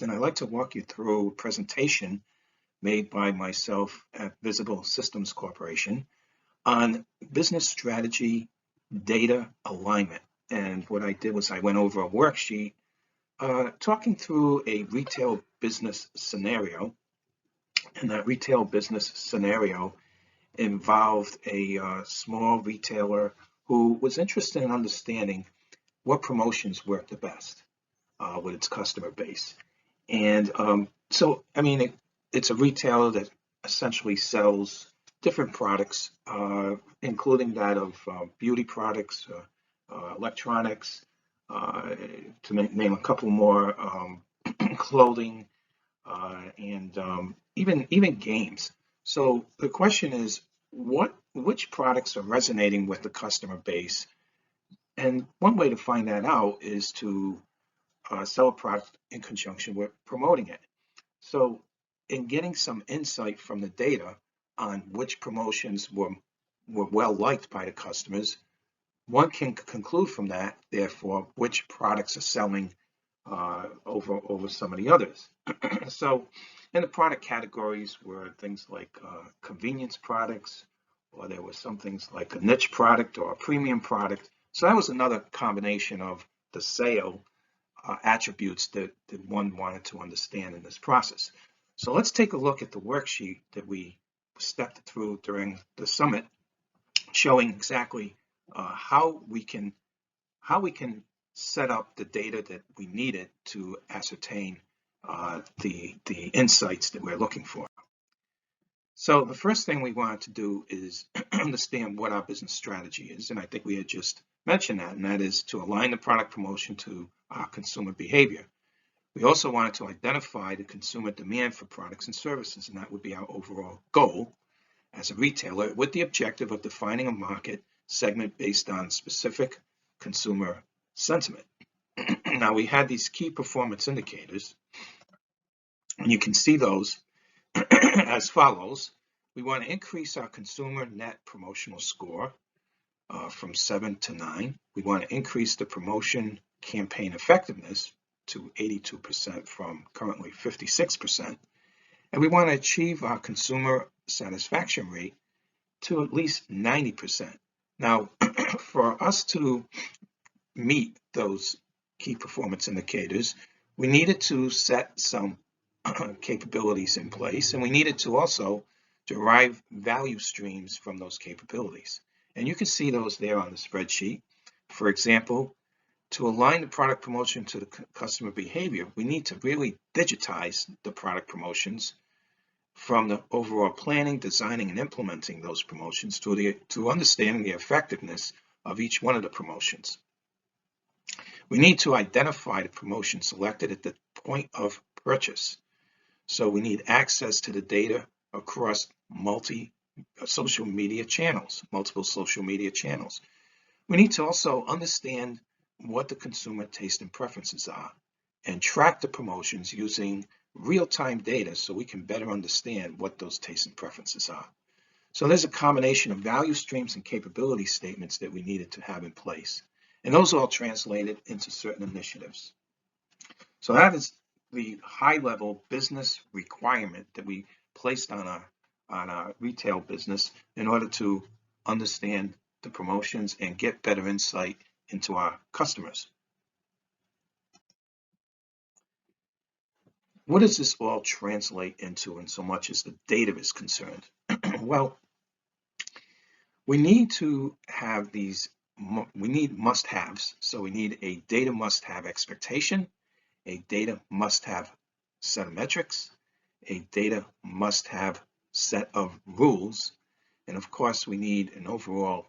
And I'd like to walk you through a presentation made by myself at Visible Systems Corporation on business strategy data alignment. And what I did was I went over a worksheet talking through a retail business scenario. And that retail business scenario involved a small retailer who was interested in understanding what promotions work the best with its customer base. And it's a retailer that essentially sells different products, including that of beauty products, electronics, to name a couple more, clothing, and even games. So the question is, which products are resonating with the customer base? And one way to find that out is to sell a product in conjunction with promoting it. So in getting some insight from the data on which promotions were well liked by the customers, one can conclude from that, therefore, which products are selling over some of the others. So in the product categories were things like convenience products, or there were some things like a niche product or a premium product. So that was another combination of the sale attributes that one wanted to understand in this process. So let's take a look at the worksheet that we stepped through during the summit, showing exactly how we can set up the data that we needed to ascertain the insights that we're looking for. So the first thing we wanted to do is understand what our business strategy is, and I think we had just mentioned that, and that is to align the product promotion to our consumer behavior. We also wanted to identify the consumer demand for products and services, and that would be our overall goal as a retailer, with the objective of defining a market segment based on specific consumer sentiment. Now, we had these key performance indicators, and you can see those as follows. We want to increase our consumer net promotional score from 7 to 9. We want to increase the promotion campaign effectiveness to 82% from currently 56%. And we want to achieve our consumer satisfaction rate to at least 90%. Now, for us to meet those key performance indicators, we needed to set some capabilities in place, and we needed to also derive value streams from those capabilities. And you can see those there on the spreadsheet. For example, to align the product promotion to the customer behavior, we need to really digitize the product promotions from the overall planning, designing, and implementing those promotions to understanding the effectiveness of each one of the promotions. We need to identify the promotion selected at the point of purchase. So we need access to the data across multiple social media channels. We need to also understand what the consumer taste and preferences are and track the promotions using real-time data so we can better understand what those tastes and preferences are. So there's a combination of value streams and capability statements that we needed to have in place. And those all translated into certain initiatives. So that is the high-level business requirement that we placed on our retail business in order to understand the promotions and get better insight into our customers. What does this all translate into in so much as the data is concerned? Well, we need to have we need must-haves. So we need a data must-have expectation, a data must-have set of metrics, a data must-have set of rules, and of course we need an overall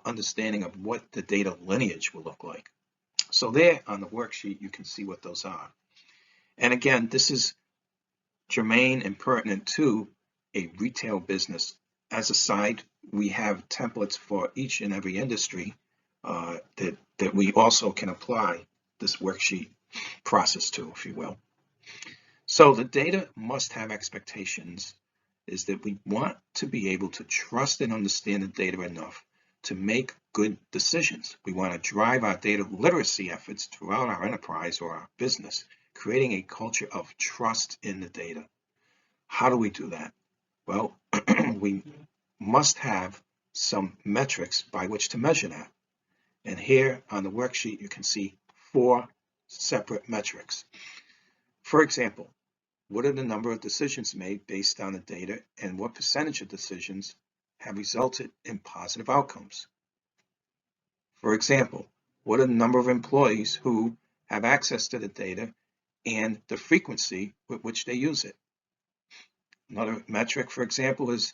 understanding of what the data lineage will look like. So there on the worksheet you can see what those are. And again, this is germane and pertinent to a retail business. As a side, we have templates for each and every industry that we also can apply this worksheet process to, if you will. So the data must have expectations is that we want to be able to trust and understand the data enough to make good decisions. We want to drive our data literacy efforts throughout our enterprise or our business creating a culture of trust in the data. How do we do that? Well, we must have some metrics by which to measure that. And here on the worksheet, you can see 4 separate metrics. For example, what are the number of decisions made based on the data, and what percentage of decisions have resulted in positive outcomes? For example, what are the number of employees who have access to the data and the frequency with which they use it? Another metric, for example, is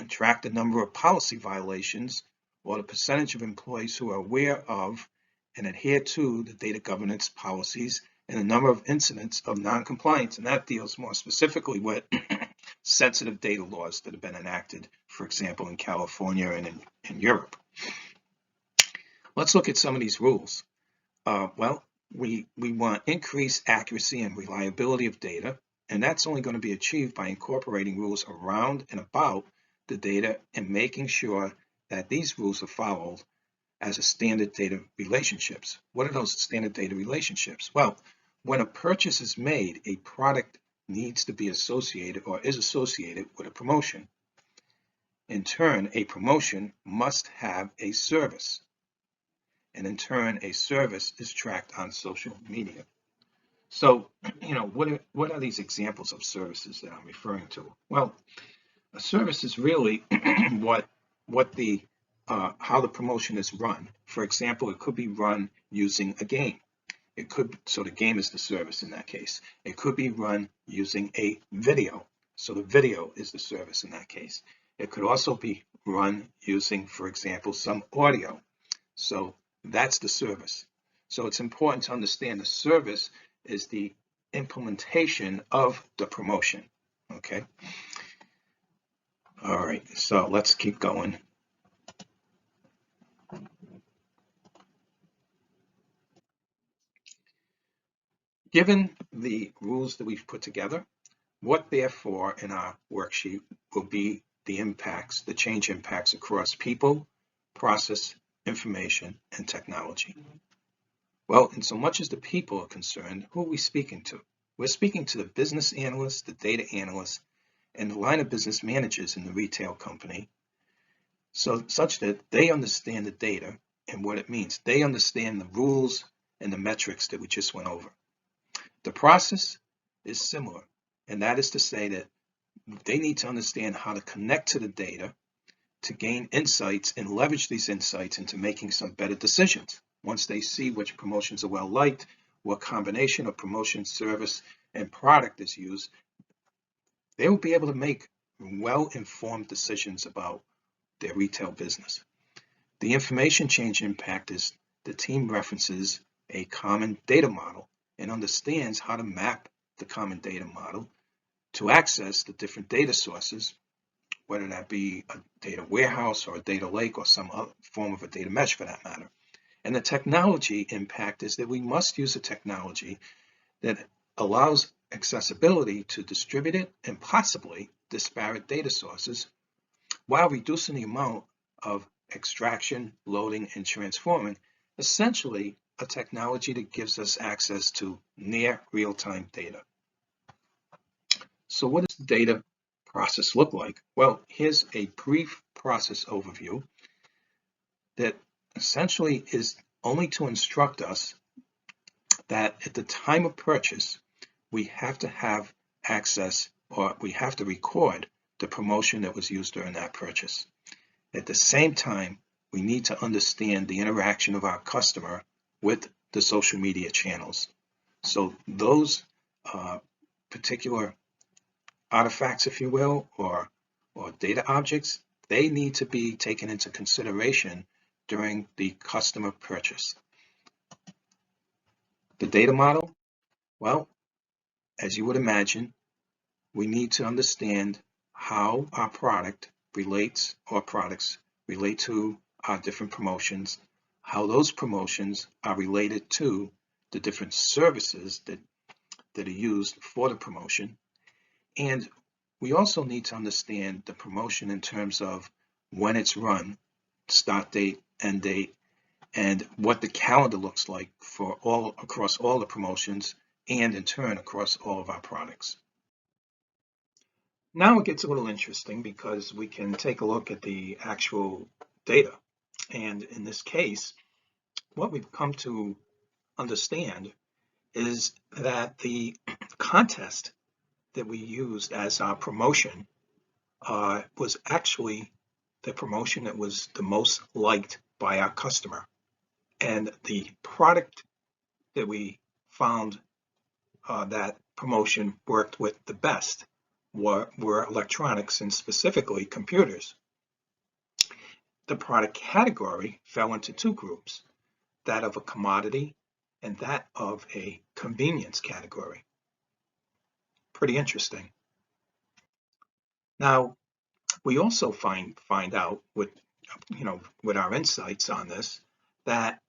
track the number of policy violations or the percentage of employees who are aware of and adhere to the data governance policies and the number of incidents of non-compliance. And that deals more specifically with sensitive data laws that have been enacted, for example, in California and in Europe. Let's look at some of these rules. Well, we want increased accuracy and reliability of data, and that's only going to be achieved by incorporating rules around and about the data and making sure that these rules are followed as a standard data relationships. What are those standard data relationships? Well, when a purchase is made, a product needs to be associated or is associated with a promotion. In turn, a promotion must have a service. And in turn, a service is tracked on social media. So, what are these examples of services that I'm referring to? Well, a service is really how the promotion is run. For example, it could be run using a game. So the game is the service in that case. It could be run using a video. So the video is the service in that case. It could also be run using, for example, some audio. So that's the service. So it's important to understand the service is the implementation of the promotion. Okay. All right, so let's keep going. Given the rules that we've put together, what therefore in our worksheet will be the impacts, the change impacts across people, process, information, and technology? Well, in so much as the people are concerned, who are we speaking to? We're speaking to the business analysts, the data analysts, and the line of business managers in the retail company, so such that they understand the data and what it means. They understand the rules and the metrics that we just went over. The process is similar, and that is to say that they need to understand how to connect to the data to gain insights and leverage these insights into making some better decisions. Once they see which promotions are well liked, what combination of promotion, service, and product is used, they will be able to make well-informed decisions about their retail business. The information change impact is the team references a common data model and understands how to map the common data model to access the different data sources, whether that be a data warehouse or a data lake or some other form of a data mesh for that matter. And the technology impact is that we must use a technology that allows accessibility to distributed and possibly disparate data sources while reducing the amount of extraction, loading, and transforming, essentially a technology that gives us access to near real-time data. So what does the data process look like? Well, here's a brief process overview that essentially is only to instruct us that at the time of purchase, we have to have access, or we have to record the promotion that was used during that purchase. At the same time, we need to understand the interaction of our customer with the social media channels. So those particular artifacts, if you will, or data objects, they need to be taken into consideration during the customer purchase. The data model, well, as you would imagine, we need to understand how our product relates, or products relate to our different promotions, how those promotions are related to the different services that are used for the promotion. And we also need to understand the promotion in terms of when it's run, start date, end date, and what the calendar looks like for across all the promotions and in turn across all of our products. Now it gets a little interesting because we can take a look at the actual data. And in this case, what we've come to understand is that the contest that we used as our promotion was actually the promotion that was the most liked by our customer. And the product that we found that promotion worked with the best were electronics, and specifically computers. The product category fell into two groups, that of a commodity and that of a convenience category. Pretty interesting. Now, we also find out with with our insights on this that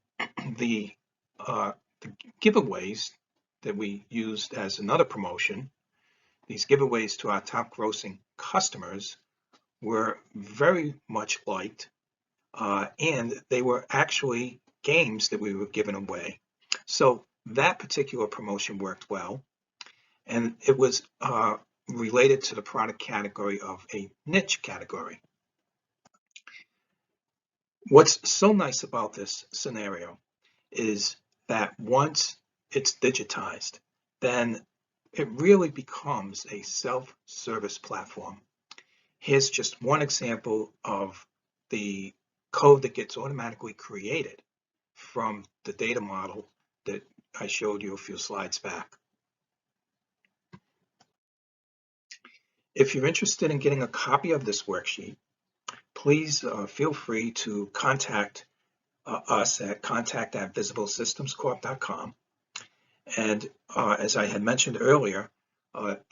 the, the giveaways that we used as another promotion, these giveaways to our top grossing customers, were very much liked, and they were actually games that we were giving away. So that particular promotion worked well, and it was related to the product category of a niche category. What's so nice about this scenario is that once it's digitized, then it really becomes a self-service platform. Here's just one example of the code that gets automatically created from the data model that I showed you a few slides back. If you're interested in getting a copy of this worksheet, please feel free to contact us at contact@visiblesystemscorp.com. And as I had mentioned earlier,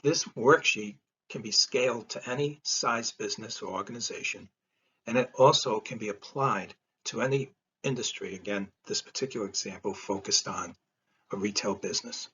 this worksheet can be scaled to any size business or organization, and it also can be applied to any industry. Again, this particular example focused on a retail business.